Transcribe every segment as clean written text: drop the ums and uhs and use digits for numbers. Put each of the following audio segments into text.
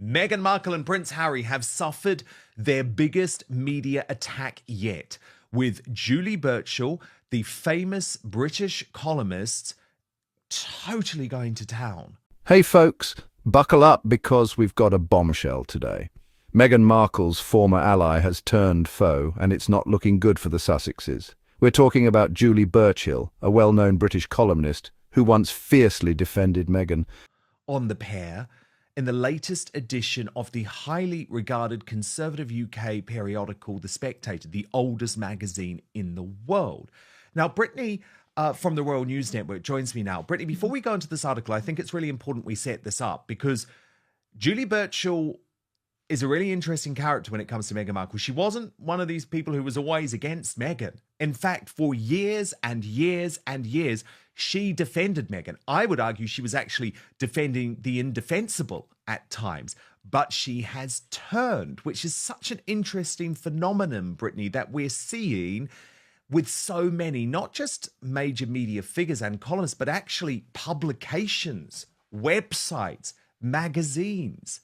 Meghan Markle and Prince Harry have suffered their biggest media attack yet, with Julie Burchill, the famous British columnist, totally going to town. Hey folks, buckle up because we've got a bombshell today. Meghan Markle's former ally has turned foe, and it's not looking good for the Sussexes. We're talking about Julie Burchill, a well-known British columnist who once fiercely defended Meghan. On the pair, in the latest edition of the highly regarded conservative UK periodical The Spectator, the oldest magazine in the world. Now, Brittany from the Royal News Network joins me now. Brittany, before we go into this article, I think it's really important we set this up because Julie Burchill is a really interesting character when it comes to Meghan Markle. She wasn't one of these people who was always against Meghan. In fact, for years and years and years, she defended Meghan. I would argue she was actually defending the indefensible at times, but she has turned, which is such an interesting phenomenon, Brittany, that we're seeing with so many, not just major media figures and columnists, but actually publications, websites, magazines.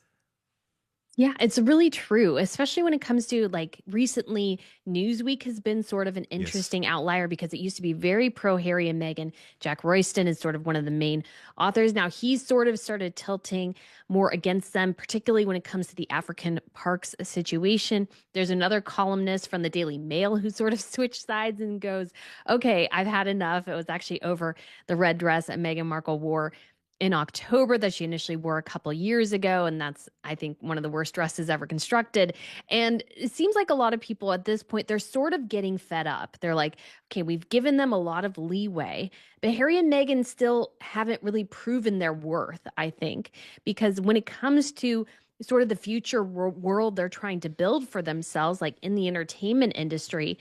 Yeah, it's really true, especially when it comes to like recently Newsweek has been sort of an interesting outlier because it used to be very pro Harry and Meghan. Jack Royston is sort of one of the main authors. Now he's sort of started tilting more against them, particularly when it comes to the African parks situation. There's another columnist from the Daily Mail who sort of switched sides and goes, okay, I've had enough. It was actually over the red dress that Meghan Markle wore in October that she initially wore a couple years ago. And that's, I think, one of the worst dresses ever constructed. And it seems like a lot of people at this point, they're sort of getting fed up. They're like, okay, we've given them a lot of leeway, but Harry and Meghan still haven't really proven their worth, I think, because when it comes to sort of the future world they're trying to build for themselves, like in the entertainment industry,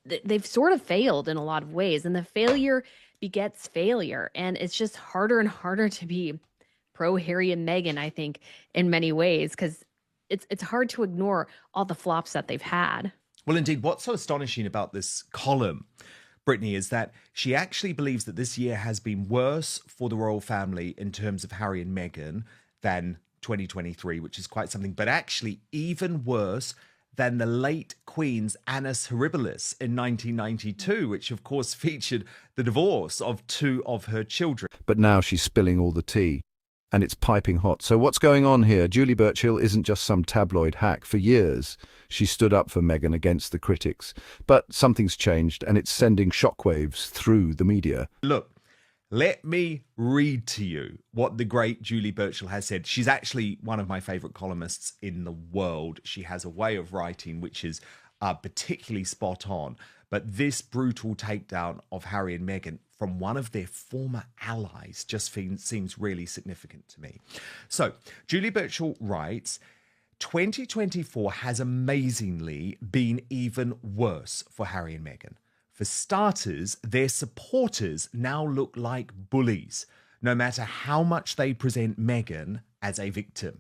they've sort of failed in a lot of ways. And the failure begets failure. And it's just harder and harder to be pro Harry and Meghan, I think, in many ways, because it's hard to ignore all the flops that they've had. Well, indeed, what's so astonishing about this column, Brittany, is that she actually believes that this year has been worse for the royal family in terms of Harry and Meghan than 2023, which is quite something, but actually even worse than the late Queen's Annus Horribilis in 1992, which of course featured the divorce of two of her children. But now she's spilling all the tea, and it's piping hot. So what's going on here? Julie Burchill isn't just some tabloid hack. For years, she stood up for Meghan against the critics. But something's changed, and it's sending shockwaves through the media. Look, let me read to you what the great Julie Burchill has said. She's actually one of my favorite columnists in the world. She has a way of writing which is particularly spot on. But this brutal takedown of Harry and Meghan from one of their former allies just seems really significant to me. So Julie Burchill writes, 2024 has amazingly been even worse for Harry and Meghan. For starters, their supporters now look like bullies, no matter how much they present Meghan as a victim.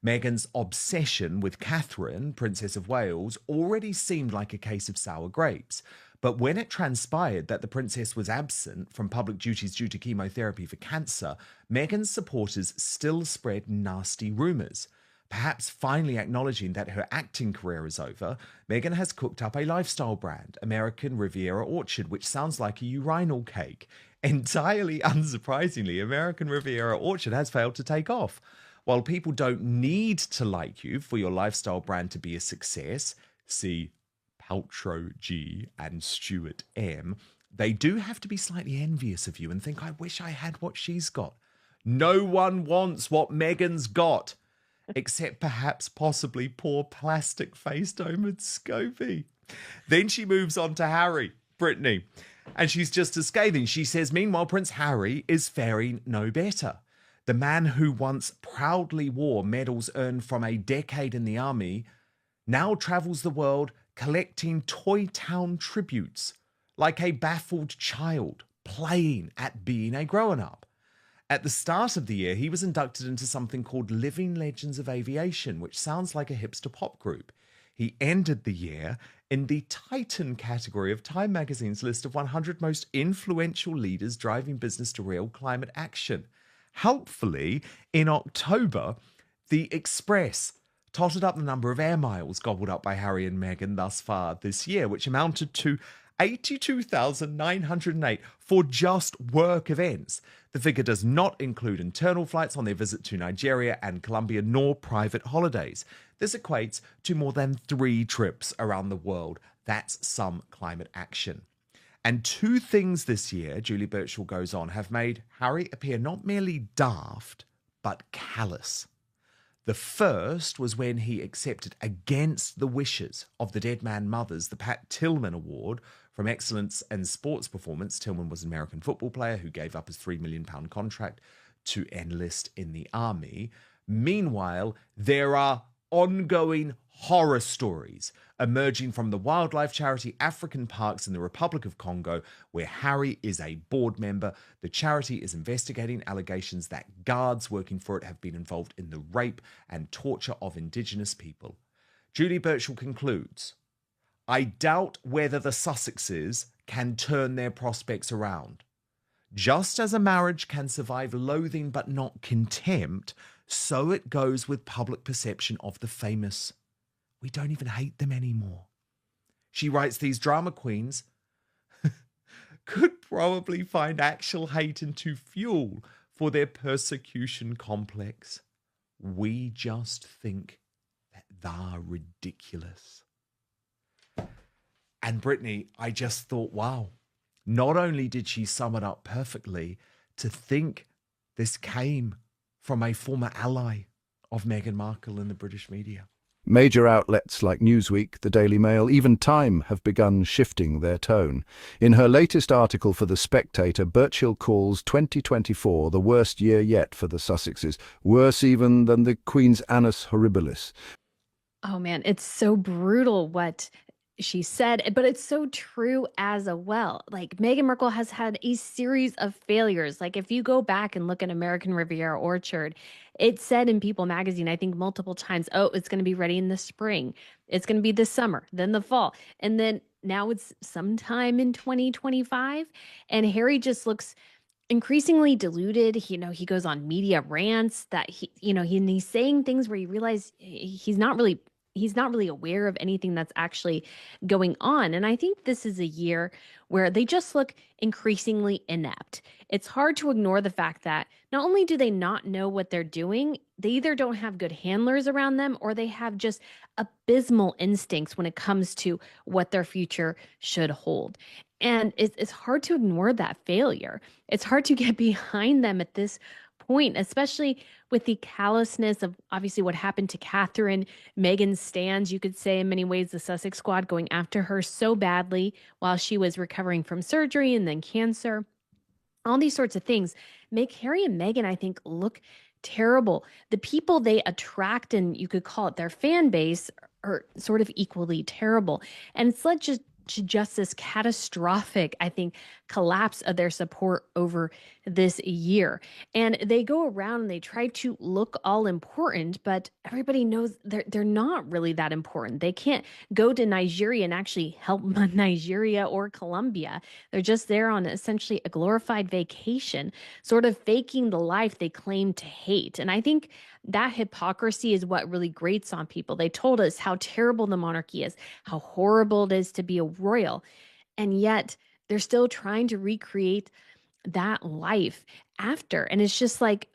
Meghan's obsession with Catherine, Princess of Wales, already seemed like a case of sour grapes. But when it transpired that the princess was absent from public duties due to chemotherapy for cancer, Meghan's supporters still spread nasty rumours. Perhaps finally acknowledging that her acting career is over, Meghan has cooked up a lifestyle brand, American Riviera Orchard, which sounds like a urinal cake. Entirely unsurprisingly, American Riviera Orchard has failed to take off. While people don't need to like you for your lifestyle brand to be a success, see Paltrow G and Stuart M, they do have to be slightly envious of you and think, I wish I had what she's got. No one wants what Meghan's got. Except perhaps possibly poor plastic-faced Omid Scobie. Then she moves on to Harry, Brittany, and she's just as scathing. She says, meanwhile, Prince Harry is faring no better. The man who once proudly wore medals earned from a decade in the army now travels the world collecting Toy Town tributes, like a baffled child playing at being a grown-up. At the start of the year, he was inducted into something called Living Legends of Aviation, which sounds like a hipster pop group. He ended the year in the Titan category of Time magazine's list of 100 most influential leaders driving business to real climate action. Helpfully, in October, The Express totted up the number of air miles gobbled up by Harry and Meghan thus far this year, which amounted to 82,908 for just work events. The figure does not include internal flights on their visit to Nigeria and Colombia, nor private holidays. This equates to more than 3 trips around the world. That's some climate action. And 2 things this year, Julie Burchill goes on, have made Harry appear not merely daft, but callous. The first was when he accepted, against the wishes of the dead man mothers, the Pat Tillman Award from Excellence in Sports Performance. Tillman was an American football player who gave up his £3 million contract to enlist in the army. Meanwhile, there are ongoing horror stories emerging from the wildlife charity African Parks in the Republic of Congo, where Harry is a board member. The charity is investigating allegations that guards working for it have been involved in the rape and torture of Indigenous people. Julie Burchill concludes, I doubt whether the Sussexes can turn their prospects around. Just as a marriage can survive loathing but not contempt, so it goes with public perception of the famous. We don't even hate them anymore. She writes, these drama queens could probably find actual hate into fuel for their persecution complex. We just think that they're ridiculous. And Brittany, I just thought, wow, not only did she sum it up perfectly, to think this came from a former ally of Meghan Markle in the British media. Major outlets like Newsweek, the Daily Mail, even Time have begun shifting their tone. In her latest article for The Spectator, Burchill calls 2024 the worst year yet for the Sussexes, worse even than the Queen's Annus Horribilis. Oh man, it's so brutal what she said, but it's so true as well. Like Meghan Markle has had a series of failures. Like if you go back and look at American Riviera Orchard, it said in People magazine, I think multiple times, oh, it's going to be ready in the spring. It's going to be this summer, then the fall. And then now it's sometime in 2025. And Harry just looks increasingly deluded. He goes on media rants that he's saying things where you realize he's not really aware of anything that's actually going on. And I think this is a year where they just look increasingly inept. It's hard to ignore the fact that not only do they not know what they're doing, they either don't have good handlers around them or they have just abysmal instincts when it comes to what their future should hold. And it's hard to ignore that failure. It's hard to get behind them at this point, especially with the callousness of obviously what happened to Catherine. Meghan stands, you could say in many ways, the Sussex squad going after her so badly while she was recovering from surgery and then cancer. All these sorts of things make Harry and Meghan, I think, look terrible. The people they attract, and you could call it their fan base, are sort of equally terrible. And it's led to just this catastrophic, I think, collapse of their support over this year. And they go around and they try to look all important, but everybody knows they're not really that important. They can't go to Nigeria and actually help Nigeria or Colombia. They're just there on essentially a glorified vacation, sort of faking the life they claim to hate. And I think that hypocrisy is what really grates on people. They told us how terrible the monarchy is, how horrible it is to be a royal, and yet they're still trying to recreate that life after. And it's just like,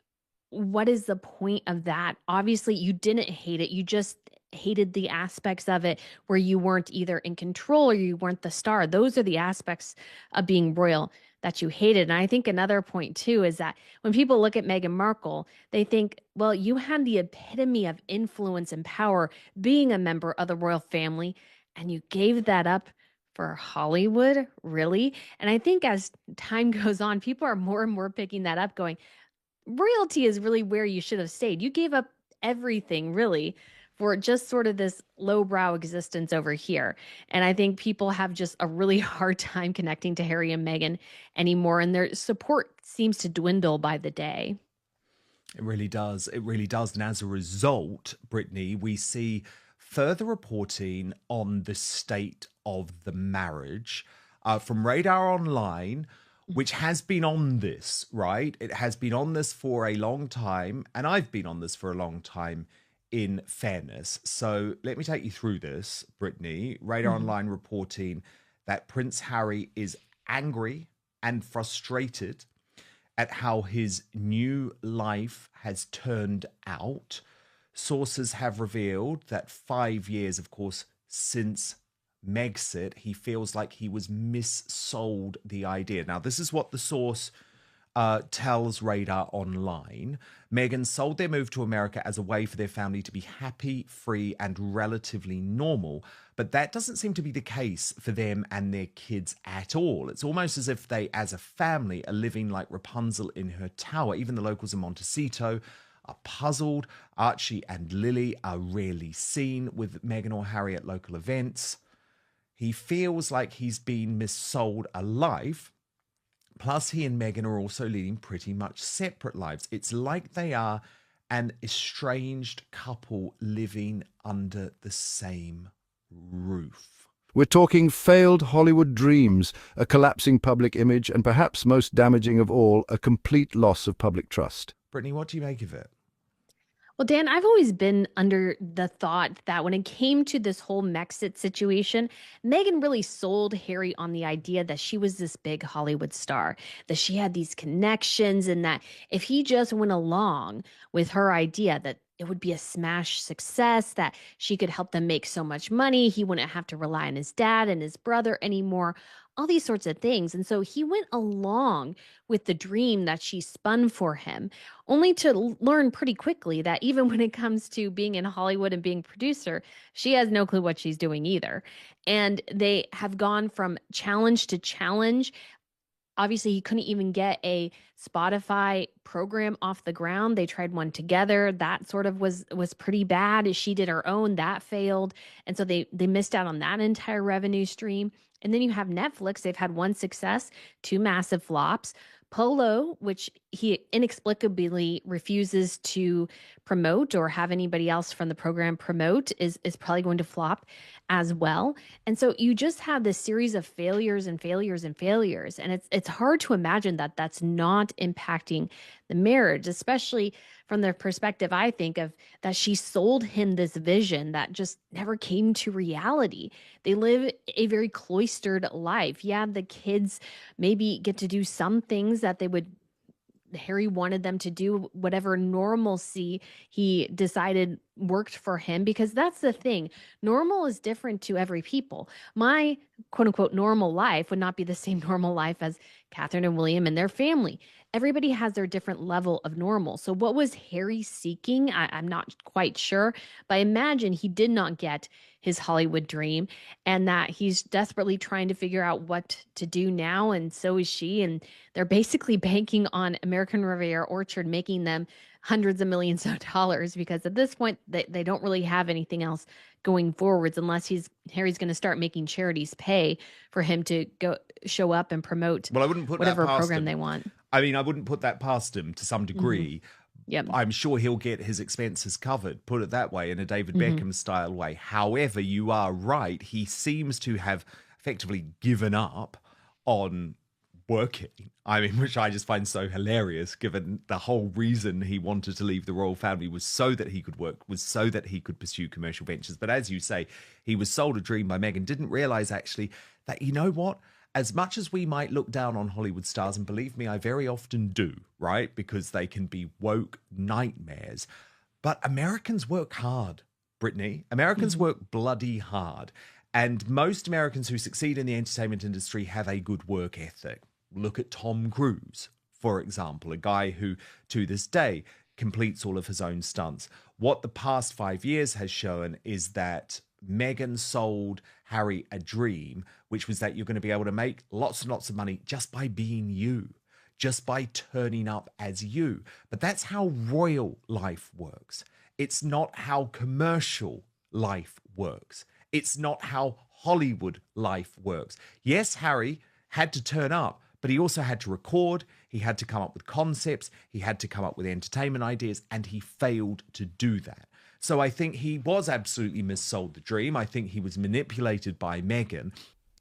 what is the point of that? Obviously, you didn't hate it. You just hated the aspects of it where you weren't either in control or you weren't the star. Those are the aspects of being royal that you hated. And I think another point too is that when people look at Meghan Markle, they think, well, you had the epitome of influence and power being a member of the royal family, and you gave that up for Hollywood, really? And I think as time goes on, people are more and more picking that up, going, royalty is really where you should have stayed. You gave up everything, really, for just sort of this lowbrow existence over here. And I think people have just a really hard time connecting to Harry and Meghan anymore, and their support seems to dwindle by the day. It really does. It really does. And as a result, Brittany, we see further reporting on the state of the marriage. From Radar Online, which has been on this, right? It has been on this for a long time, and I've been on this for a long time, in fairness. So let me take you through this, Brittany. Radar Mhm. Online reporting that Prince Harry is angry and frustrated at how his new life has turned out. Sources have revealed that 5 years, of course, since Megxit, he feels like he was missold the idea. Now, this is what the source tells Radar Online. Meghan sold their move to America as a way for their family to be happy, free, and relatively normal. But that doesn't seem to be the case for them and their kids at all. It's almost as if they, as a family, are living like Rapunzel in her tower. Even the locals in Montecito are puzzled. Archie and Lily are rarely seen with Meghan or Harry at local events. He feels like he's been missold a life. Plus, he and Meghan are also leading pretty much separate lives. It's like they are an estranged couple living under the same roof. We're talking failed Hollywood dreams, a collapsing public image, and perhaps most damaging of all, a complete loss of public trust. Brittany, what do you make of it? Well, Dan, I've always been under the thought that when it came to this whole Megxit situation, Meghan really sold Harry on the idea that she was this big Hollywood star, that she had these connections, and that if he just went along with her idea that it would be a smash success, that she could help them make so much money, he wouldn't have to rely on his dad and his brother anymore, all these sorts of things. And so he went along with the dream that she spun for him, only to learn pretty quickly that even when it comes to being in Hollywood and being a producer, she has no clue what she's doing either. And they have gone from challenge to challenge. Obviously, he couldn't even get a Spotify program off the ground. They tried one together. That sort of was pretty bad. She did her own. That failed. And so they missed out on that entire revenue stream. And then you have Netflix. They've had one success, two massive flops. Polo, which he inexplicably refuses to promote or have anybody else from the program promote, is probably going to flop as well. And so you just have this series of failures and failures and failures. And it's hard to imagine that that's not impacting the marriage, especially from the perspective, I think, of that she sold him this vision that just never came to reality. They live a very cloistered life. Yeah, the kids maybe get to do some things that Harry wanted them to do, whatever normalcy he decided worked for him, because that's the thing. Normal is different to every people. My quote unquote normal life would not be the same normal life as Catherine and William and their family. Everybody has their different level of normal. So what was Harry seeking? I'm not quite sure, but I imagine he did not get his Hollywood dream, and that he's desperately trying to figure out what to do now. And so is she. And they're basically banking on American Riviera Orchard making them hundreds of millions of dollars, because at this point they don't really have anything else going forwards, unless Harry's going to start making charities pay for him to go show up and promote Well, I wouldn't put whatever that past program him. they want. I mean, I wouldn't put that past him to some degree. Yep. I'm sure he'll get his expenses covered, put it that way, in a David Beckham style way. However, you are right. He seems to have effectively given up on working. I mean, which I just find so hilarious, given the whole reason he wanted to leave the royal family was so that he could work, was so that he could pursue commercial ventures. But as you say, he was sold a dream by Meghan, didn't realize actually that, you know what? As much as we might look down on Hollywood stars, and believe me, I very often do, right? Because they can be woke nightmares. But Americans work hard, Brittany. Americans work bloody hard. And most Americans who succeed in the entertainment industry have a good work ethic. Look at Tom Cruise, for example, a guy who, to this day, completes all of his own stunts. What the past 5 years has shown is that Meghan sold Harry a dream, which was that you're going to be able to make lots and lots of money just by being you, just by turning up as you. But that's how royal life works. It's not how commercial life works. It's not how Hollywood life works. Yes, Harry had to turn up, but he also had to record, he had to come up with concepts, he had to come up with entertainment ideas, and he failed to do that. So I think he was absolutely missold the dream. I think he was manipulated by Meghan.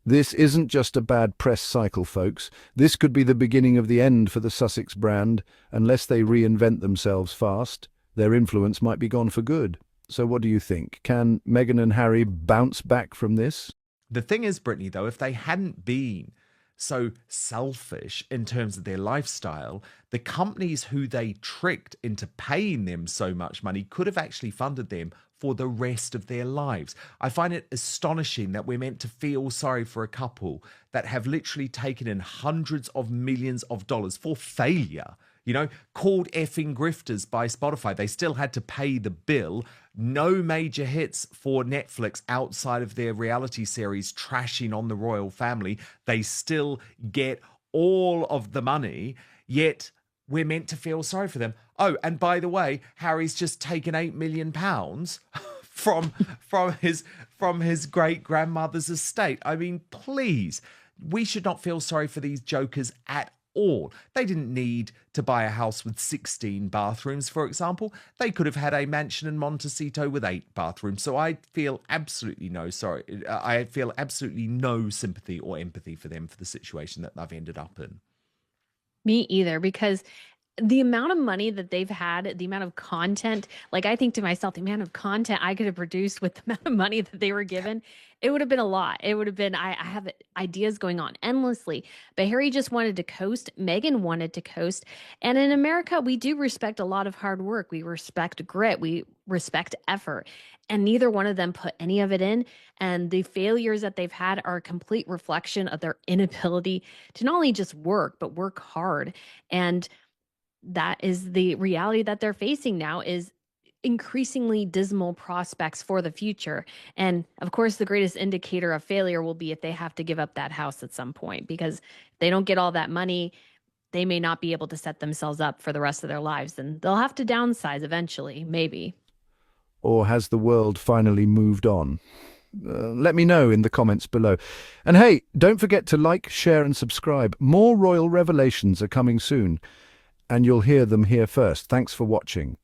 This isn't just a bad press cycle, folks. This could be the beginning of the end for the Sussex brand. Unless they reinvent themselves fast, their influence might be gone for good. So what do you think? Can Meghan and Harry bounce back from this? The thing is, Brittany, though, if they hadn't been so selfish in terms of their lifestyle, the companies who they tricked into paying them so much money could have actually funded them for the rest of their lives. I find it astonishing that we're meant to feel sorry for a couple that have literally taken in hundreds of millions of dollars for failure. You know, called effing grifters by Spotify. They still had to pay the bill. No major hits for Netflix outside of their reality series trashing on the royal family. They still get all of the money, yet we're meant to feel sorry for them. Oh, and by the way, Harry's just taken £8 million from his great grandmother's estate. I mean, please, we should not feel sorry for these jokers at all. They didn't need to buy a house with 16 bathrooms, for example. They could have had a mansion in Montecito with 8 bathrooms. So I feel absolutely no sympathy or empathy for them for the situation that they've ended up in. Me either, because the amount of money that they've had, the amount of content, like I think to myself, the amount of content I could have produced with the amount of money that they were given, it would have been a lot. It would have been, I have ideas going on endlessly, but Harry just wanted to coast. Meghan wanted to coast. And in America, we do respect a lot of hard work. We respect grit. We respect effort. And neither one of them put any of it in. And the failures that they've had are a complete reflection of their inability to not only just work, but work hard. And that is the reality that they're facing now, is increasingly dismal prospects for the future. And of course, the greatest indicator of failure will be if they have to give up that house at some point, because if they don't get all that money, they may not be able to set themselves up for the rest of their lives, and they'll have to downsize eventually, maybe. Or has the world finally moved on? Let me know in the comments below. And hey, don't forget to like, share and subscribe. More royal revelations are coming soon, and you'll hear them here first. Thanks for watching.